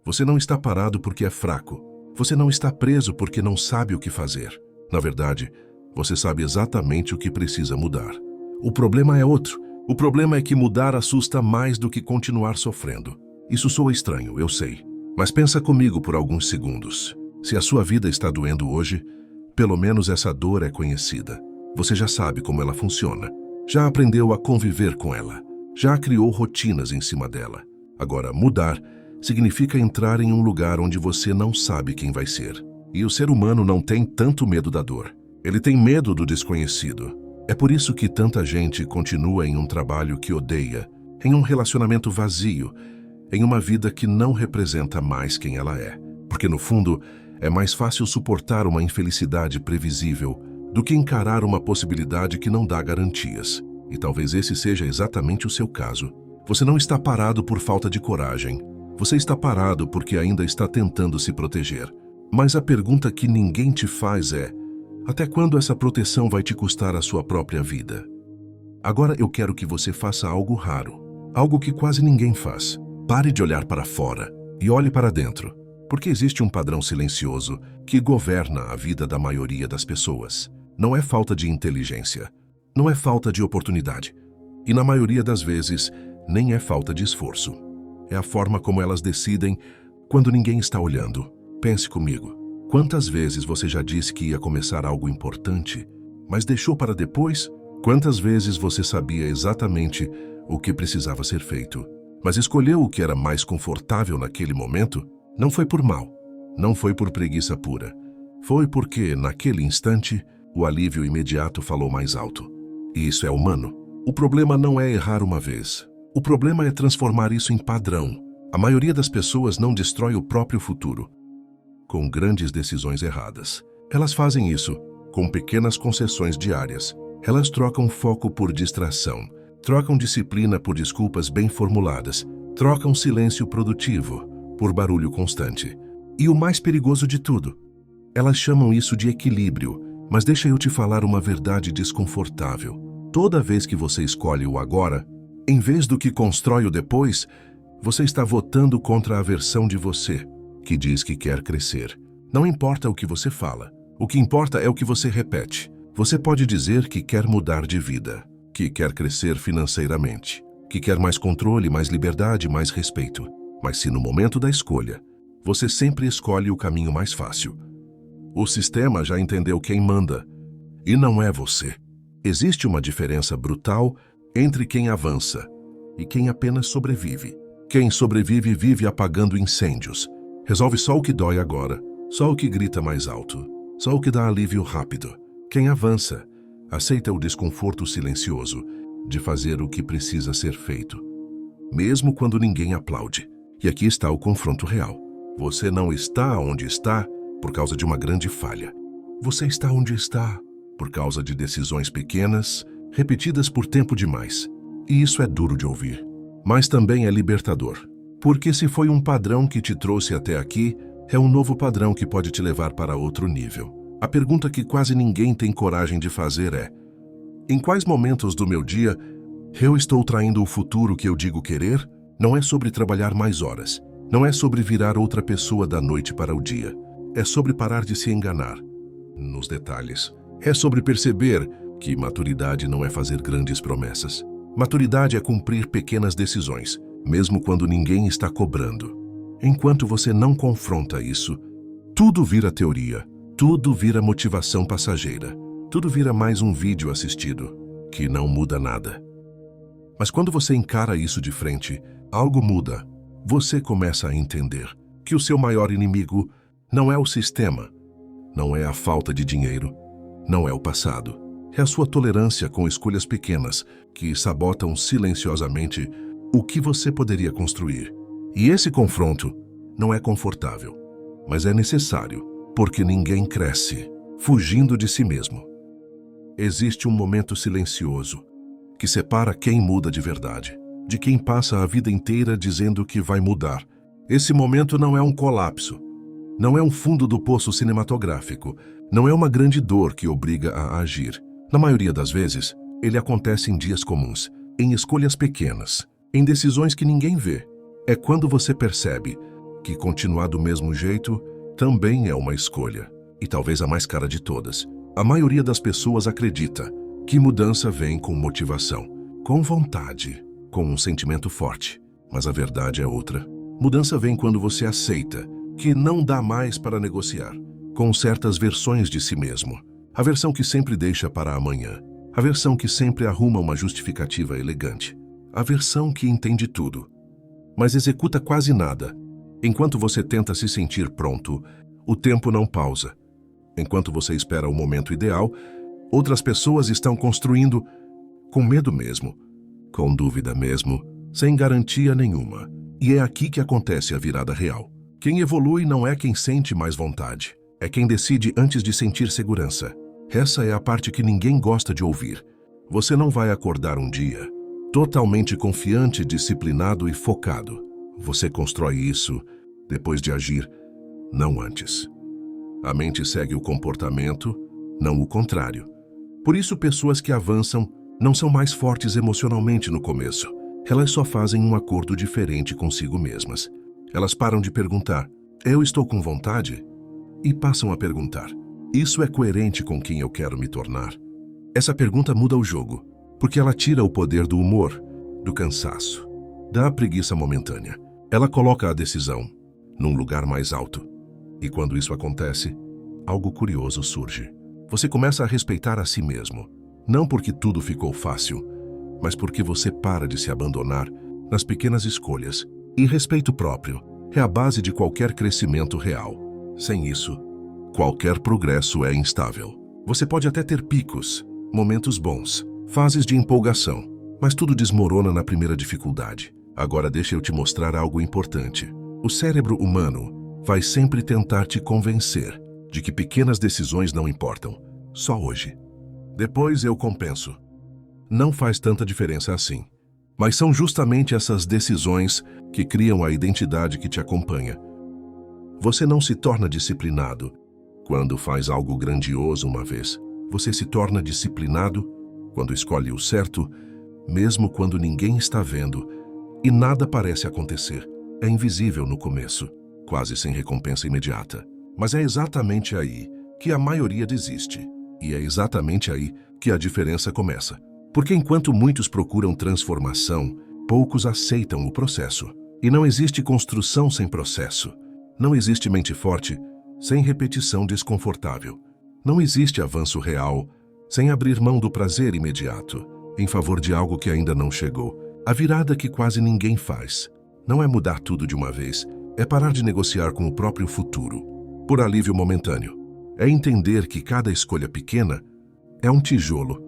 Você não está parado porque é fraco. Você não está preso porque não sabe o que fazer. Na verdade, você sabe exatamente o que precisa mudar. O problema é outro. O problema é que mudar assusta mais do que continuar sofrendo. Isso soa estranho, eu sei. Mas pensa comigo por alguns segundos. Se a sua vida está doendo hoje, pelo menos essa dor é conhecida. Você já sabe como ela funciona. Já aprendeu a conviver com ela. Já criou rotinas em cima dela. Agora, mudar significa entrar em um lugar onde você não sabe quem vai ser. E o ser humano não tem tanto medo da dor. Ele tem medo do desconhecido. É por isso que tanta gente continua em um trabalho que odeia, em um relacionamento vazio, em uma vida que não representa mais quem ela é. Porque, no fundo, é mais fácil suportar uma infelicidade previsível do que encarar uma possibilidade que não dá garantias. E talvez esse seja exatamente o seu caso. Você não está parado por falta de coragem. Você está parado porque ainda está tentando se proteger. Mas a pergunta que ninguém te faz é: até quando essa proteção vai te custar a sua própria vida? Agora eu quero que você faça algo raro, algo que quase ninguém faz. Pare de olhar para fora e olhe para dentro, porque existe um padrão silencioso que governa a vida da maioria das pessoas. Não é falta de inteligência, não é falta de oportunidade, e na maioria das vezes, nem é falta de esforço. É a forma como elas decidem quando ninguém está olhando. Pense comigo. Quantas vezes você já disse que ia começar algo importante, mas deixou para depois? Quantas vezes você sabia exatamente o que precisava ser feito, mas escolheu o que era mais confortável naquele momento? Não foi por mal, não foi por preguiça pura. Foi porque, naquele instante, o alívio imediato falou mais alto. E isso é humano. O problema não é errar uma vez. O problema é transformar isso em padrão. A maioria das pessoas não destrói o próprio futuro com grandes decisões erradas. Elas fazem isso com pequenas concessões diárias. Elas trocam foco por distração, trocam disciplina por desculpas bem formuladas, trocam silêncio produtivo por barulho constante. E o mais perigoso de tudo, elas chamam isso de equilíbrio, mas deixa eu te falar uma verdade desconfortável. Toda vez que você escolhe o agora, em vez do que constrói o depois, você está votando contra a versão de você que diz que quer crescer. Não importa o que você fala, o que importa é o que você repete. Você pode dizer que quer mudar de vida, que quer crescer financeiramente, que quer mais controle, mais liberdade, mais respeito. Mas se no momento da escolha, você sempre escolhe o caminho mais fácil, o sistema já entendeu quem manda, e não é você. Existe uma diferença brutal entre quem avança e quem apenas sobrevive. Quem sobrevive vive apagando incêndios. Resolve só o que dói agora, só o que grita mais alto, só o que dá alívio rápido. Quem avança, aceita o desconforto silencioso de fazer o que precisa ser feito, mesmo quando ninguém aplaude. E aqui está o confronto real. Você não está onde está por causa de uma grande falha. Você está onde está por causa de decisões pequenas, repetidas por tempo demais. E isso é duro de ouvir, mas também é libertador. Porque se foi um padrão que te trouxe até aqui, é um novo padrão que pode te levar para outro nível. A pergunta que quase ninguém tem coragem de fazer é: em quais momentos do meu dia eu estou traindo o futuro que eu digo querer? Não é sobre trabalhar mais horas. Não é sobre virar outra pessoa da noite para o dia. É sobre parar de se enganar nos detalhes. É sobre perceber que maturidade não é fazer grandes promessas. Maturidade é cumprir pequenas decisões, mesmo quando ninguém está cobrando. Enquanto você não confronta isso, tudo vira teoria, tudo vira motivação passageira, tudo vira mais um vídeo assistido, que não muda nada. Mas quando você encara isso de frente, algo muda. Você começa a entender que o seu maior inimigo não é o sistema, não é a falta de dinheiro, não é o passado. É a sua tolerância com escolhas pequenas que sabotam silenciosamente o que você poderia construir. E esse confronto não é confortável, mas é necessário, porque ninguém cresce fugindo de si mesmo. Existe um momento silencioso que separa quem muda de verdade, de quem passa a vida inteira dizendo que vai mudar. Esse momento não é um colapso, não é um fundo do poço cinematográfico, não é uma grande dor que obriga a agir. Na maioria das vezes, ele acontece em dias comuns, em escolhas pequenas, em decisões que ninguém vê. É quando você percebe que continuar do mesmo jeito também é uma escolha, e talvez a mais cara de todas. A maioria das pessoas acredita que mudança vem com motivação, com vontade, com um sentimento forte, mas a verdade é outra. Mudança vem quando você aceita que não dá mais para negociar com certas versões de si mesmo. A versão que sempre deixa para amanhã, a versão que sempre arruma uma justificativa elegante, a versão que entende tudo, mas executa quase nada. Enquanto você tenta se sentir pronto, o tempo não pausa. Enquanto você espera o momento ideal, outras pessoas estão construindo com medo mesmo, com dúvida mesmo, sem garantia nenhuma. E é aqui que acontece a virada real. Quem evolui não é quem sente mais vontade, é quem decide antes de sentir segurança. Essa é a parte que ninguém gosta de ouvir. Você não vai acordar um dia totalmente confiante, disciplinado e focado. Você constrói isso depois de agir, não antes. A mente segue o comportamento, não o contrário. Por isso, pessoas que avançam não são mais fortes emocionalmente no começo. Elas só fazem um acordo diferente consigo mesmas. Elas param de perguntar, eu estou com vontade? E passam a perguntar, isso é coerente com quem eu quero me tornar? Essa pergunta muda o jogo, porque ela tira o poder do humor, do cansaço, da preguiça momentânea. Ela coloca a decisão num lugar mais alto. E quando isso acontece, algo curioso surge. Você começa a respeitar a si mesmo, não porque tudo ficou fácil, mas porque você para de se abandonar nas pequenas escolhas. E respeito próprio é a base de qualquer crescimento real. Sem isso, qualquer progresso é instável. Você pode até ter picos, momentos bons, fases de empolgação, mas tudo desmorona na primeira dificuldade. Agora deixa eu te mostrar algo importante. O cérebro humano vai sempre tentar te convencer de que pequenas decisões não importam, só hoje. Depois eu compenso. Não faz tanta diferença assim. Mas são justamente essas decisões que criam a identidade que te acompanha. Você não se torna disciplinado quando faz algo grandioso uma vez. Você se torna disciplinado quando escolhe o certo, mesmo quando ninguém está vendo e nada parece acontecer. É invisível no começo, quase sem recompensa imediata. Mas é exatamente aí que a maioria desiste. E é exatamente aí que a diferença começa. Porque enquanto muitos procuram transformação, poucos aceitam o processo. E não existe construção sem processo. Não existe mente forte sem repetição desconfortável. Não existe avanço real sem abrir mão do prazer imediato, em favor de algo que ainda não chegou. A virada que quase ninguém faz não é mudar tudo de uma vez, é parar de negociar com o próprio futuro, por alívio momentâneo. É entender que cada escolha pequena é um tijolo.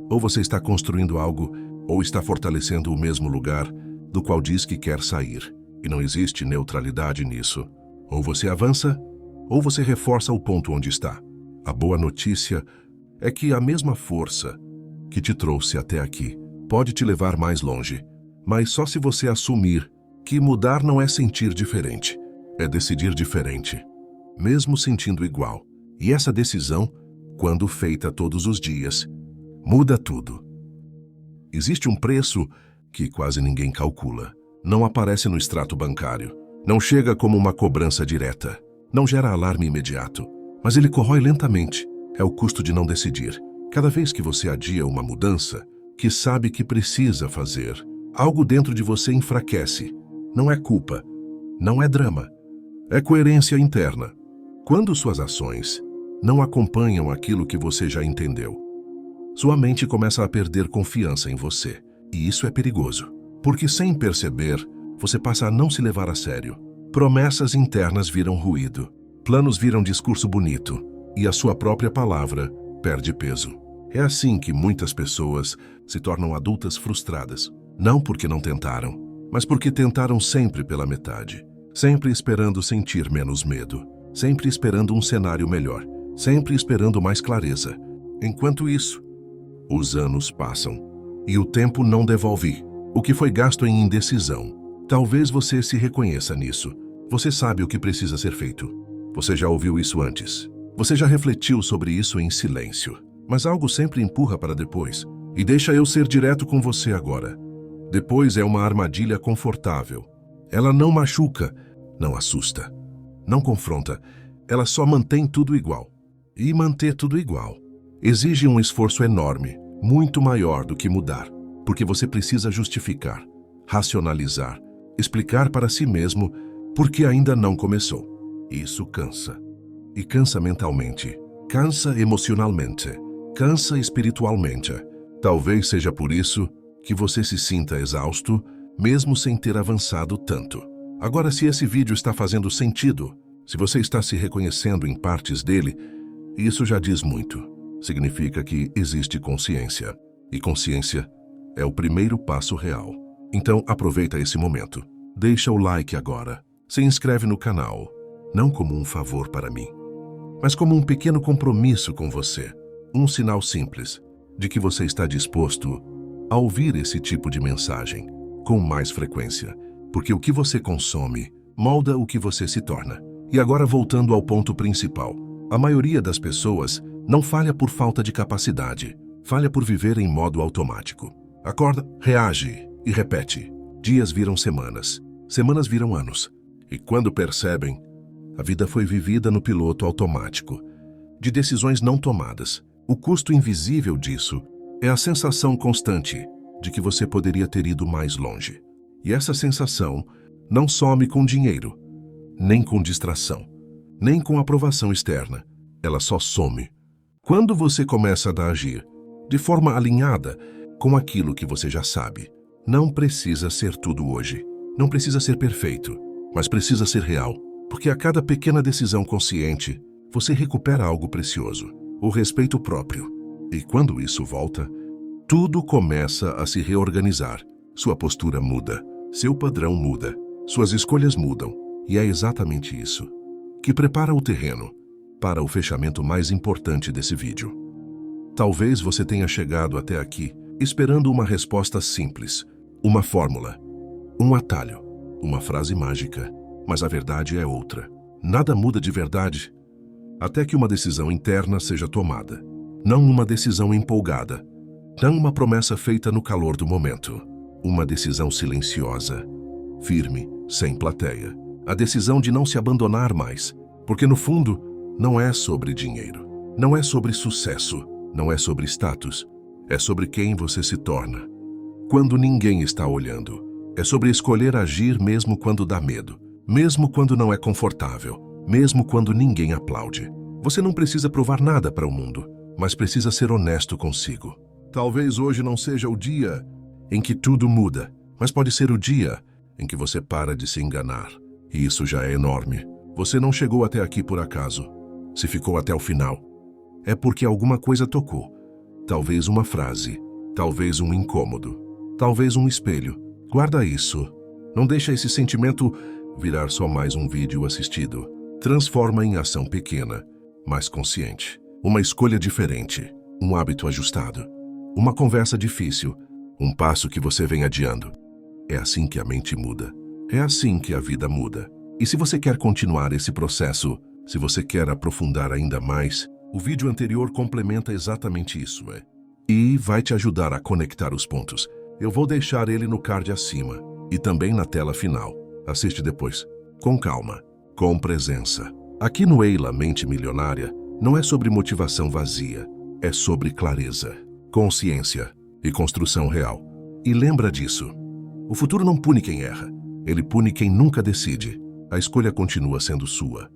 Ou você está construindo algo, ou está fortalecendo o mesmo lugar do qual diz que quer sair. E não existe neutralidade nisso. Ou você avança, ou você reforça o ponto onde está. A boa notícia é que a mesma força que te trouxe até aqui pode te levar mais longe, mas só se você assumir que mudar não é sentir diferente, é decidir diferente, mesmo sentindo igual. E essa decisão, quando feita todos os dias, muda tudo. Existe um preço que quase ninguém calcula. Não aparece no extrato bancário. Não chega como uma cobrança direta. Não gera alarme imediato. Mas ele corrói lentamente. É o custo de não decidir. Cada vez que você adia uma mudança, que sabe que precisa fazer, algo dentro de você enfraquece. Não é culpa. Não é drama. É coerência interna. Quando suas ações não acompanham aquilo que você já entendeu, sua mente começa a perder confiança em você. E isso é perigoso. Porque sem perceber, você passa a não se levar a sério. Promessas internas viram ruído. Planos viram discurso bonito. E a sua própria palavra perde peso. É assim que muitas pessoas se tornam adultas frustradas. Não porque não tentaram, mas porque tentaram sempre pela metade. Sempre esperando sentir menos medo. Sempre esperando um cenário melhor. Sempre esperando mais clareza. Enquanto isso, os anos passam. E o tempo não devolve o que foi gasto em indecisão. Talvez você se reconheça nisso. Você sabe o que precisa ser feito. Você já ouviu isso antes. Você já refletiu sobre isso em silêncio. Mas algo sempre empurra para depois. E deixa eu ser direto com você agora. Depois é uma armadilha confortável. Ela não machuca, não assusta, não confronta, ela só mantém tudo igual. E manter tudo igual exige um esforço enorme, muito maior do que mudar, porque você precisa justificar, racionalizar, explicar para si mesmo porque ainda não começou. Isso cansa. E cansa mentalmente, cansa emocionalmente, cansa espiritualmente. Talvez seja por isso que você se sinta exausto, mesmo sem ter avançado tanto. Agora, se esse vídeo está fazendo sentido, se você está se reconhecendo em partes dele, isso já diz muito. Significa que existe consciência. E consciência é o primeiro passo real. Então, aproveita esse momento. Deixa o like agora. Se inscreve no canal, não como um favor para mim, mas como um pequeno compromisso com você. Um sinal simples de que você está disposto a ouvir esse tipo de mensagem com mais frequência, porque o que você consome molda o que você se torna. E agora, voltando ao ponto principal, a maioria das pessoas não falha por falta de capacidade, falha por viver em modo automático. Acorda, reage e repete. Dias viram semanas, semanas viram anos. E quando percebem, a vida foi vivida no piloto automático, de decisões não tomadas. O custo invisível disso é a sensação constante de que você poderia ter ido mais longe. E essa sensação não some com dinheiro, nem com distração, nem com aprovação externa. Ela só some quando você começa a agir de forma alinhada com aquilo que você já sabe. Não precisa ser tudo hoje, não precisa ser perfeito, mas precisa ser real, porque a cada pequena decisão consciente, você recupera algo precioso, o respeito próprio. E quando isso volta, tudo começa a se reorganizar. Sua postura muda, seu padrão muda, suas escolhas mudam. E é exatamente isso que prepara o terreno para o fechamento mais importante desse vídeo. Talvez você tenha chegado até aqui esperando uma resposta simples, uma fórmula, um atalho, uma frase mágica, mas a verdade é outra. Nada muda de verdade até que uma decisão interna seja tomada. Não uma decisão empolgada, não uma promessa feita no calor do momento. Uma decisão silenciosa, firme, sem plateia. A decisão de não se abandonar mais, porque no fundo não é sobre dinheiro, não é sobre sucesso, não é sobre status, é sobre quem você se torna quando ninguém está olhando. É sobre escolher agir mesmo quando dá medo, mesmo quando não é confortável, mesmo quando ninguém aplaude. Você não precisa provar nada para o mundo, mas precisa ser honesto consigo. Talvez hoje não seja o dia em que tudo muda, mas pode ser o dia em que você para de se enganar. E isso já é enorme. Você não chegou até aqui por acaso. Se ficou até o final, é porque alguma coisa tocou. Talvez uma frase, talvez um incômodo, talvez um espelho. Guarda isso. Não deixa esse sentimento virar só mais um vídeo assistido. Transforma em ação pequena, mais consciente. Uma escolha diferente, um hábito ajustado, uma conversa difícil, um passo que você vem adiando. É assim que a mente muda. É assim que a vida muda. E se você quer continuar esse processo, se você quer aprofundar ainda mais, o vídeo anterior complementa exatamente isso, e vai te ajudar a conectar os pontos. Eu vou deixar ele no card acima e também na tela final. Assiste depois, com calma, com presença. Aqui no Eila Mente Milionária, não é sobre motivação vazia, é sobre clareza, consciência e construção real. E lembra disso. O futuro não pune quem erra, ele pune quem nunca decide. A escolha continua sendo sua.